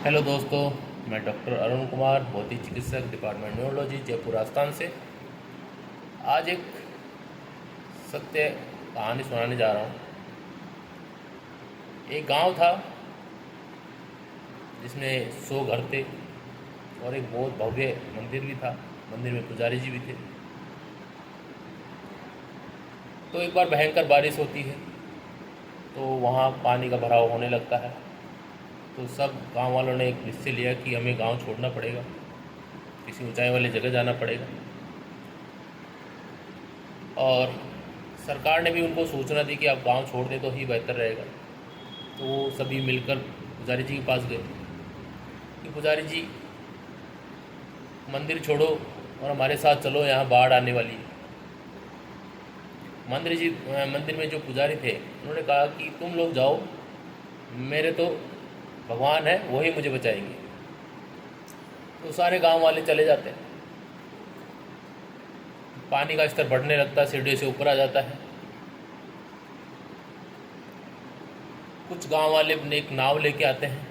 Hello दोस्तों, मैं doctor Arun Kumar, भौतिक चिकित्सक, डिपार्टमेंट न्यूरोलॉजी, जयपुर राजस्थान से। आज एक सत्य कहानी सुनाने जा रहा हूँ। एक गांव था जिसमें 100 घर थे और एक बहुत भव्य मंदिर भी था। मंदिर में पुजारी जी भी थे। तो एक बार भयंकर बारिश होती है तो वहाँ पानी का भराव होने लगता है। तो सब गांव वालों ने एक निश्चय लिया कि हमें गांव छोड़ना पड़ेगा, किसी ऊंचाई वाली जगह जाना पड़ेगा। और सरकार ने भी उनको सूचना दी कि आप गांव छोड़ दें तो ही बेहतर रहेगा। तो वो सभी मिलकर पुजारी जी के पास गए कि पुजारी जी, मंदिर छोड़ो और हमारे साथ चलो, यहाँ बाढ़ आने वाली है। मंदिर में जो पुजारी थे उन्होंने कहा कि तुम लोग जाओ, मेरे तो भगवान है, वही मुझे बचाएंगे। तो सारे गांव वाले चले जाते हैं। पानी का स्तर बढ़ने लगता है, सीढ़ियों से ऊपर आ जाता है। कुछ गांव वाले एक नाव लेके आते हैं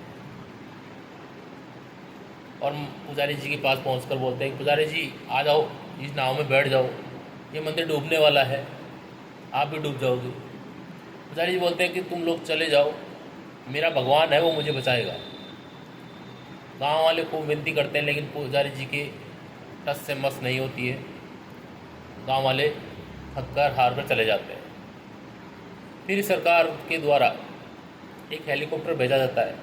और पुजारी जी के पास पहुंचकर बोलते हैं, पुजारी जी आ जाओ, इस नाव में बैठ जाओ, ये मंदिर डूबने वाला है, आप भी डूब जाओगे। पुजारी जी बोलते हैं कि तुम लोग चले जाओ, मेरा भगवान है, वो मुझे बचाएगा। गांव वाले खूब विनती करते हैं लेकिन पुजारी जी के टस से मस नहीं होती है। गांव वाले थक कर हार कर चले जाते हैं। फिर सरकार के द्वारा एक हेलीकॉप्टर भेजा जाता है।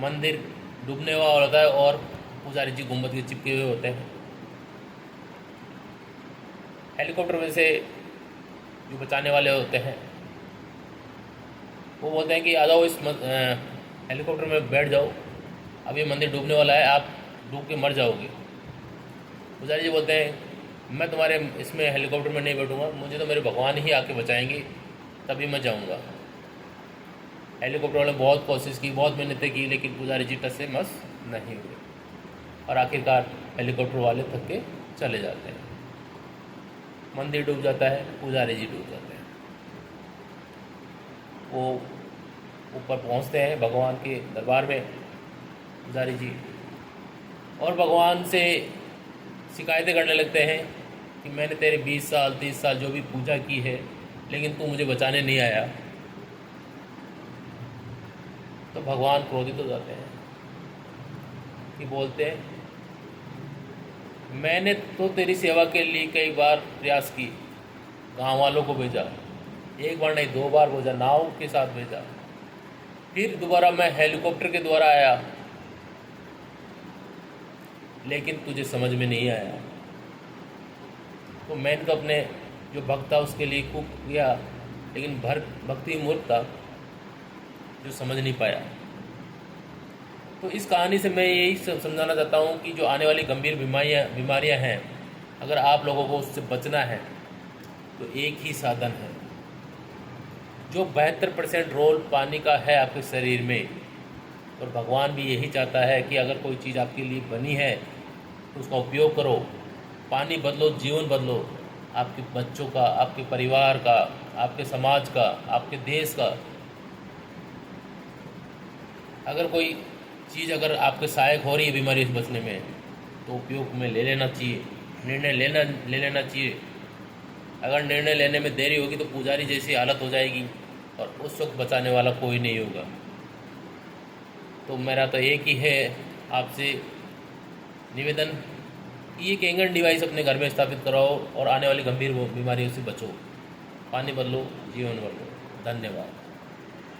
मंदिर डूबने वाला होता है और पुजारी जी गुंबद के चिपके हुए होते हैं। हेलीकॉप्टर में से जो बचाने वाले होते हैं वो बोलते हैं कि आ जाओ, इस हेलीकॉप्टर में बैठ जाओ, अब ये मंदिर डूबने वाला है, आप डूब के मर जाओगे। पुजारी जी बोलते हैं, मैं तुम्हारे इसमें हेलीकॉप्टर में नहीं बैठूंगा, मुझे तो मेरे भगवान ही आके बचाएंगे, तभी मैं जाऊंगा। हेलीकॉप्टर वाले बहुत कोशिश की, बहुत मेहनतें की, लेकिन पुजारी जी टस से मस नहीं हुए और आखिरकार हेलीकॉप्टर वाले थक के चले जाते हैं। मंदिर डूब जाता है, पुजारी जी डूब जाते हैं। वो ऊपर पहुंचते हैं भगवान के दरबार में, पुजारी जी, और भगवान से शिकायतें करने लगते हैं कि मैंने तेरे 20 साल 30 साल जो भी पूजा की है, लेकिन तू मुझे बचाने नहीं आया। तो भगवान क्रोधित हो जाते हैं कि बोलते हैं, मैंने तो तेरी सेवा के लिए कई बार प्रयास की, गांव वालों को भेजा, एक बार नहीं 2 बार भेजा, नाव के साथ भेजा, फिर दोबारा मैं हेलीकॉप्टर के द्वारा आया, लेकिन तुझे समझ में नहीं आया। तो मैंने तो अपने जो भक्त था उसके लिए खूब किया, लेकिन भक्ति मूर्ख था जो समझ नहीं पाया। तो इस कहानी से मैं यही समझाना चाहता हूँ कि जो आने वाली गंभीर बीमारियाँ हैं, अगर आप लोगों को उससे बचना है तो एक ही साधन है। जो 72% रोल पानी का है आपके शरीर में, और भगवान भी यही चाहता है कि अगर कोई चीज़ आपके लिए बनी है तो उसका उपयोग करो। पानी बदलो, जीवन बदलो, आपके बच्चों का, आपके परिवार का, आपके समाज का, आपके देश का। अगर कोई चीज़ अगर आपके सहायक हो रही है बीमारी से बचने में, तो उपयोग में ले लेना चाहिए, निर्णय ले लेना चाहिए। अगर निर्णय लेने में देरी होगी तो पुजारी जैसी हालत हो जाएगी और उस वक्त बचाने वाला कोई नहीं होगा। तो मेरा तो एक ही है आपसे निवेदन, ये कैंगन डिवाइस अपने घर में स्थापित कराओ और आने वाली गंभीर बीमारियों से बचो। पानी बदलो, जीवन बदलो। धन्यवाद।